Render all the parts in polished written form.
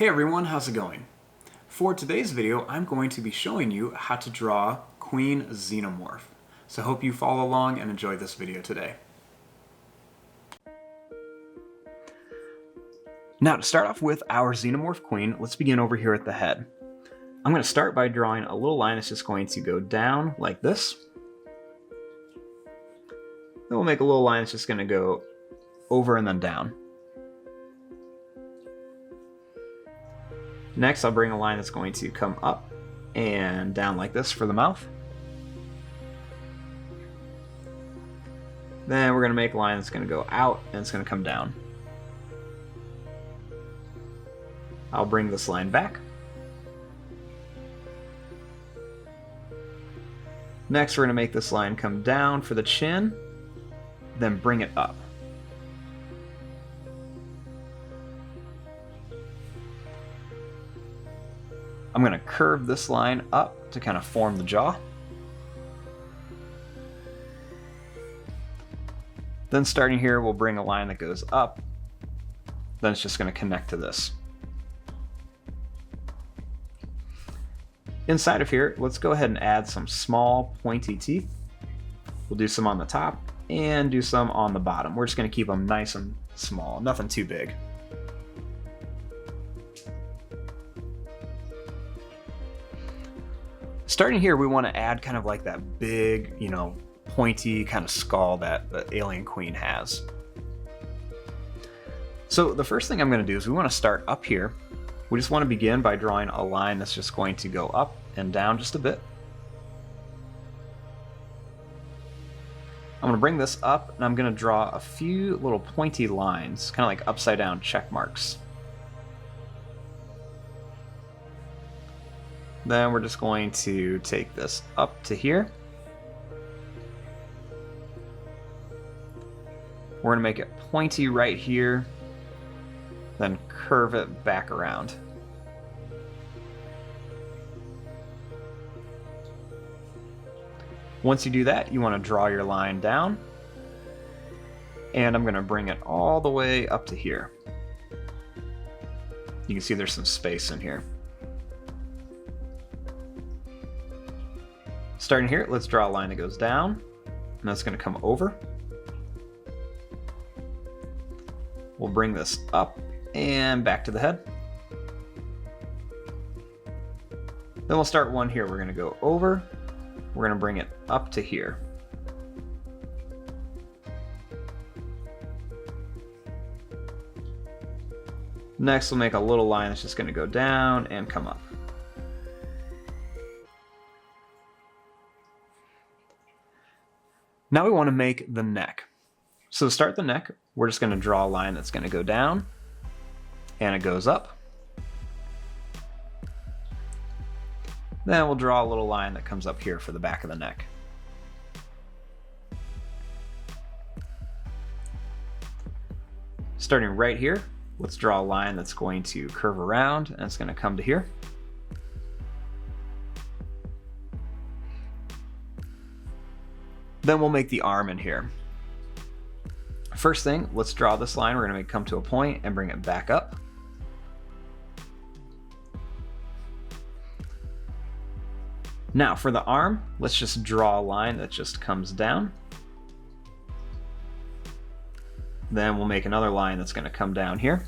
Hey everyone, how's it going? For today's video, I'm going to be showing you how to draw Queen Xenomorph. So I hope you follow along and enjoy this video today. Now to start off with our Xenomorph Queen, let's begin over here at the head. I'm going to start by drawing a little line that's just going to go down like this. Then we'll make a little line that's just going to go over and then down. Next, I'll bring a line that's going to come up and down like this for the mouth. Then we're going to make a line that's going to go out and it's going to come down. I'll bring this line back. Next, we're going to make this line come down for the chin, then bring it up. I'm going to curve this line up to kind of form the jaw. Then starting here, we'll bring a line that goes up. Then it's just going to connect to this. Inside of here, let's go ahead and add some small pointy teeth. We'll do some on the top and do some on the bottom. We're just going to keep them nice and small, nothing too big. Starting here, we want to add kind of like that big, pointy kind of skull that the alien queen has. So the first thing I'm going to do is we want to start up here. We just want to begin by drawing a line that's just going to go up and down just a bit. I'm going to bring this up and I'm going to draw a few little pointy lines, kind of like upside down check marks. Then we're just going to take this up to here. We're going to make it pointy right here, then curve it back around. Once you do that, you want to draw your line down, and I'm going to bring it all the way up to here. You can see there's some space in here. Starting here, let's draw a line that goes down, and that's going to come over. We'll bring this up and back to the head. Then we'll start one here. We're going to go over. We're going to bring it up to here. Next, we'll make a little line that's just going to go down and come up. Now we want to make the neck. So to start the neck, we're just going to draw a line that's going to go down, and it goes up. Then we'll draw a little line that comes up here for the back of the neck. Starting right here, let's draw a line that's going to curve around, and it's going to come to here. Then we'll make the arm in here. First thing, let's draw this line. We're going to make it come to a point and bring it back up. Now for the arm, let's just draw a line that just comes down. Then we'll make another line that's going to come down here.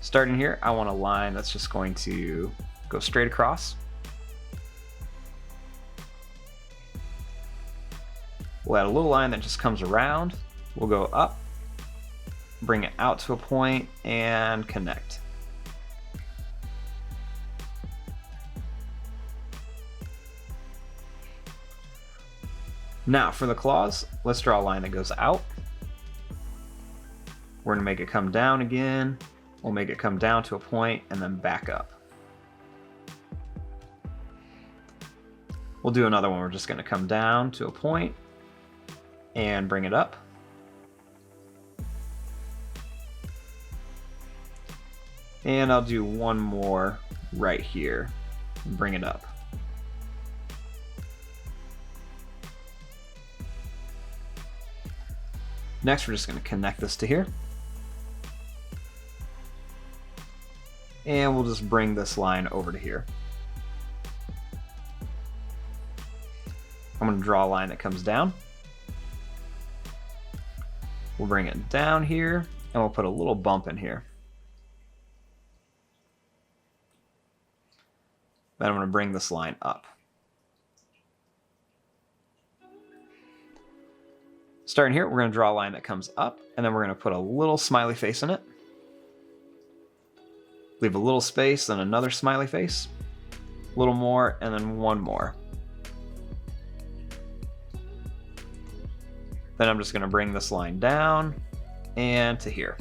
Starting here, I want a line that's just going to go straight across. We'll add a little line that just comes around. We'll go up, bring it out to a point, and connect. Now for the claws, let's draw a line that goes out. We're going to make it come down again. We'll make it come down to a point and then back up. We'll do another one. We're just going to come down to a point and bring it up. And I'll do one more right here and bring it up. Next, we're just going to connect this to here. And we'll just bring this line over to here. I'm going to draw a line that comes down. We'll bring it down here, and we'll put a little bump in here. Then I'm going to bring this line up. Starting here, we're going to draw a line that comes up, and then we're going to put a little smiley face in it. Leave a little space, then another smiley face. A little more, and then one more. Then I'm just going to bring this line down and to here.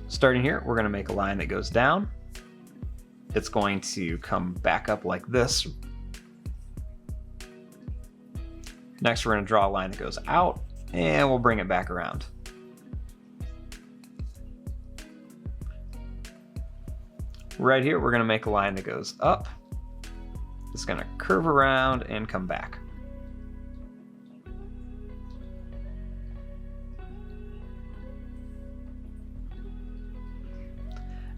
Starting here, we're going to make a line that goes down. It's going to come back up like this. Next, we're going to draw a line that goes out, and we'll bring it back around. Right here, we're going to make a line that goes up. It's going to curve around and come back.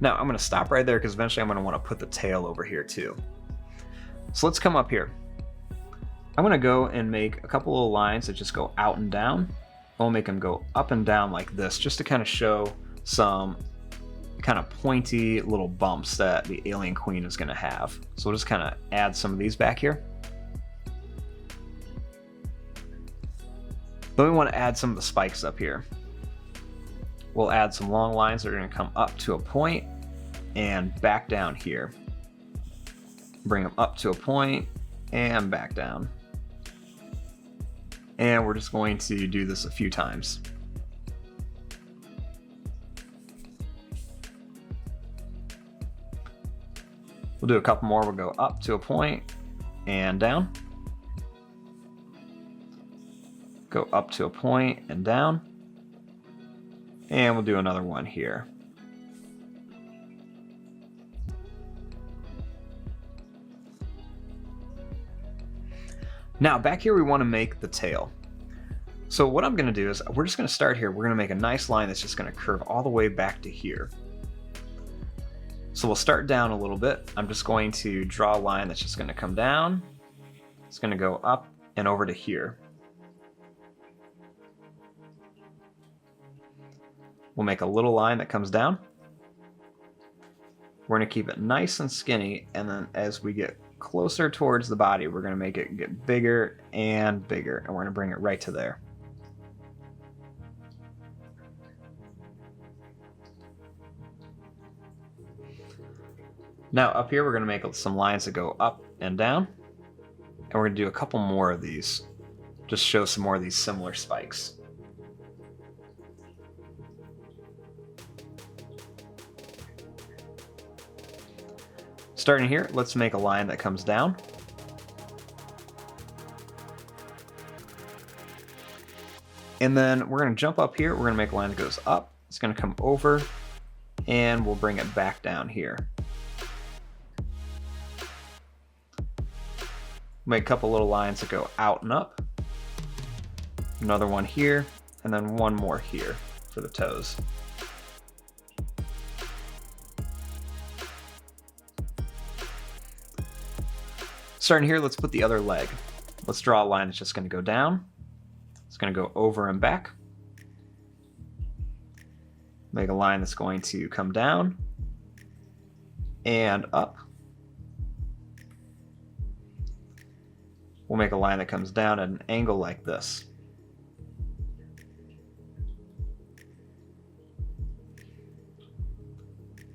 Now, I'm going to stop right there because eventually I'm going to want to put the tail over here too. So let's come up here. I'm going to go and make a couple of lines that just go out and down. I'll make them go up and down like this just to kind of show some kind of pointy little bumps that the alien queen is going to have. So we'll just kind of add some of these back here. Then we want to add some of the spikes up here. We'll add some long lines that are going to come up to a point and back down here. Bring them up to a point and back down. And we're just going to do this a few times. We'll do a couple more. We'll go up to a point and down. Go up to a point and down. And we'll do another one here. Now back here we want to make the tail. So what I'm going to do is we're just going to start here. We're going to make a nice line that's just going to curve all the way back to here. So we'll start down a little bit. I'm just going to draw a line that's just going to come down. It's going to go up and over to here. We'll make a little line that comes down. We're going to keep it nice and skinny, and then as we get closer towards the body, we're going to make it get bigger and bigger, and we're going to bring it right to there. Now up here we're going to make some lines that go up and down, and we're going to do a couple more of these, just show some more of these similar spikes. Starting here, let's make a line that comes down. And then we're going to jump up here. We're going to make a line that goes up. It's going to come over, and we'll bring it back down here. Make a couple little lines that go out and up. Another one here, and then one more here for the toes. Starting here, let's put the other leg. Let's draw a line that's just going to go down. It's going to go over and back. Make a line that's going to come down and up. We'll make a line that comes down at an angle like this.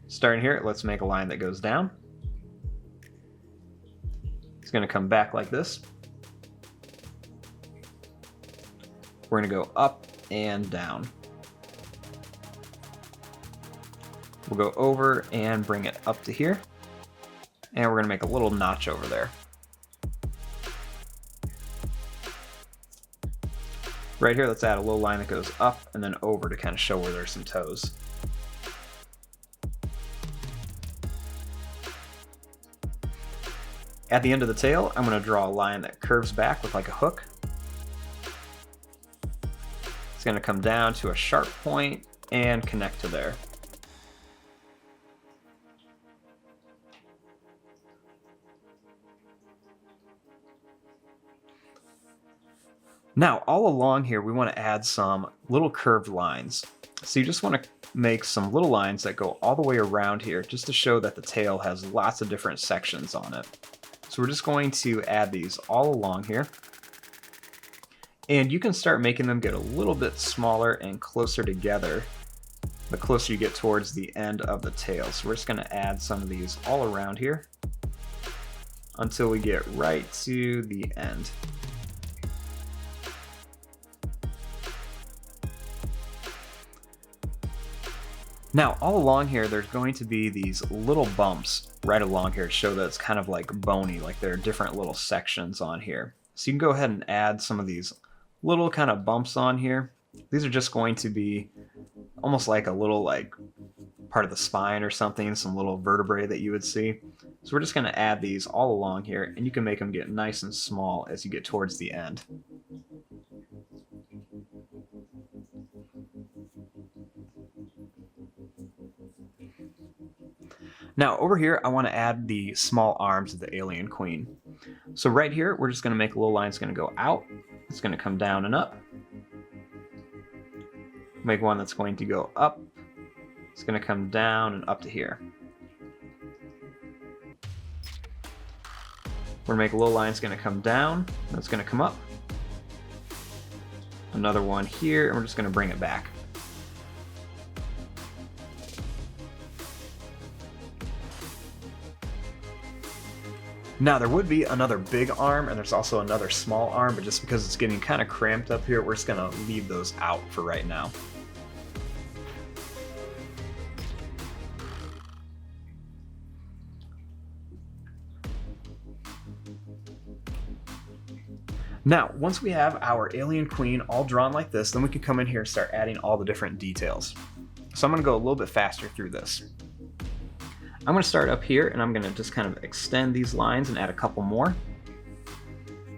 Starting here, let's make a line that goes down. It's going to come back like this. We're going to go up and down. We'll go over and bring it up to here. And we're going to make a little notch over there. Right here, let's add a little line that goes up and then over to kind of show where there's some toes. At the end of the tail, I'm going to draw a line that curves back with like a hook. It's going to come down to a sharp point and connect to there. Now, all along here, we want to add some little curved lines. So you just want to make some little lines that go all the way around here, just to show that the tail has lots of different sections on it. So we're just going to add these all along here. And you can start making them get a little bit smaller and closer together the closer you get towards the end of the tail. So we're just going to add some of these all around here until we get right to the end. Now, all along here, there's going to be these little bumps right along here to show that it's kind of like bony, like there are different little sections on here. So you can go ahead and add some of these little kind of bumps on here. These are just going to be almost like a little like part of the spine or something, some little vertebrae that you would see. So we're just going to add these all along here, and you can make them get nice and small as you get towards the end. Now over here, I want to add the small arms of the alien queen. So right here, we're just going to make a little line. It's going to go out. It's going to come down and up. Make one that's going to go up. It's going to come down and up to here. We're going to make a little line. It's going to come down. And it's going to come up. Another one here, and we're just going to bring it back. Now there would be another big arm, and there's also another small arm, but just because it's getting kind of cramped up here, we're just going to leave those out for right now. Now, once we have our alien queen all drawn like this, then we can come in here and start adding all the different details. So I'm going to go a little bit faster through this. I'm going to start up here, and I'm going to just kind of extend these lines and add a couple more.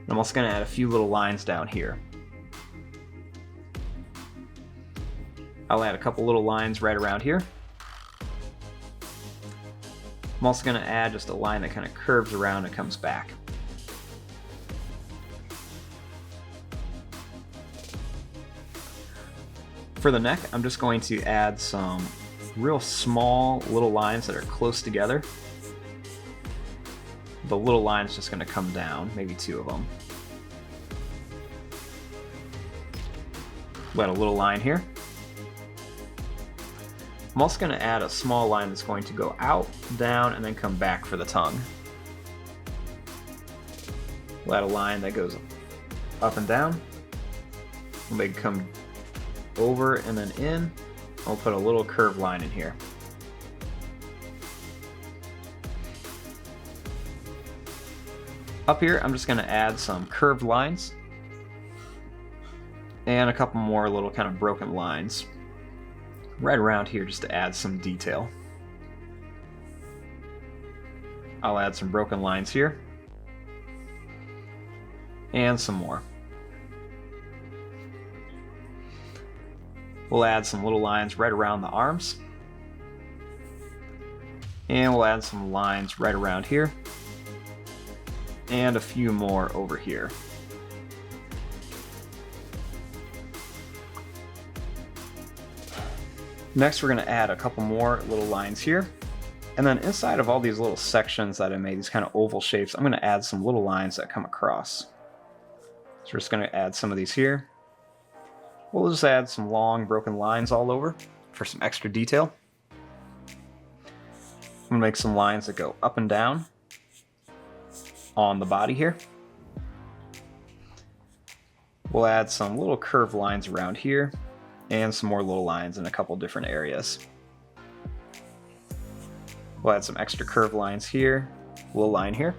I'm also going to add a few little lines down here. I'll add a couple little lines right around here. I'm also going to add just a line that kind of curves around and comes back. For the neck, I'm just going to add some real small little lines that are close together. The little line's just going to come down, maybe two of them. We'll add a little line here. I'm also going to add a small line that's going to go out, down, and then come back for the tongue. We'll add a line that goes up and down. We'll make it come over and then in. I'll put a little curved line in here. Up here, I'm just going to add some curved lines and a couple more little kind of broken lines right around here just to add some detail. I'll add some broken lines here and some more. We'll add some little lines right around the arms. And we'll add some lines right around here. And a few more over here. Next, we're going to add a couple more little lines here. And then inside of all these little sections that I made, these kind of oval shapes, I'm going to add some little lines that come across. So we're just going to add some of these here. We'll just add some long broken lines all over for some extra detail. I'm going to make some lines that go up and down on the body here. We'll add some little curved lines around here and some more little lines in a couple different areas. We'll add some extra curved lines here, a little line here.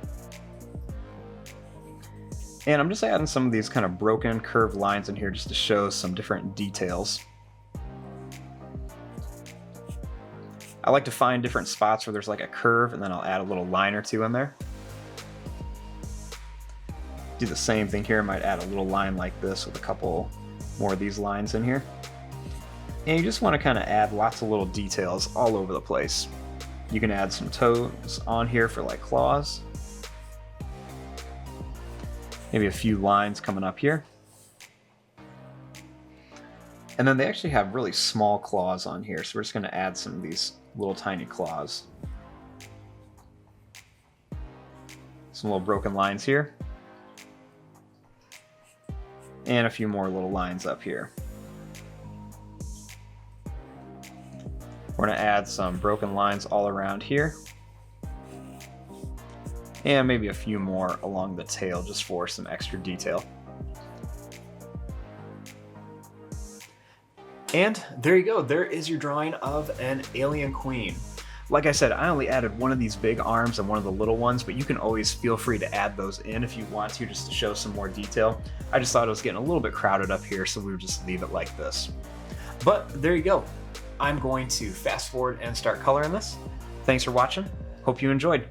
And I'm just adding some of these kind of broken curved lines in here just to show some different details. I like to find different spots where there's like a curve, and then I'll add a little line or two in there. Do the same thing here. I might add a little line like this with a couple more of these lines in here. And you just want to kind of add lots of little details all over the place. You can add some toes on here for like claws. Maybe a few lines coming up here. And then they actually have really small claws on here, so we're just going to add some of these little tiny claws. Some little broken lines here. And a few more little lines up here. We're going to add some broken lines all around here. And maybe a few more along the tail just for some extra detail. And there you go, there is your drawing of an alien queen. Like I said, I only added one of these big arms and one of the little ones, but you can always feel free to add those in if you want to, just to show some more detail. I just thought it was getting a little bit crowded up here, so we would just leave it like this. But there you go. I'm going to fast forward and start coloring this. Thanks for watching. Hope you enjoyed.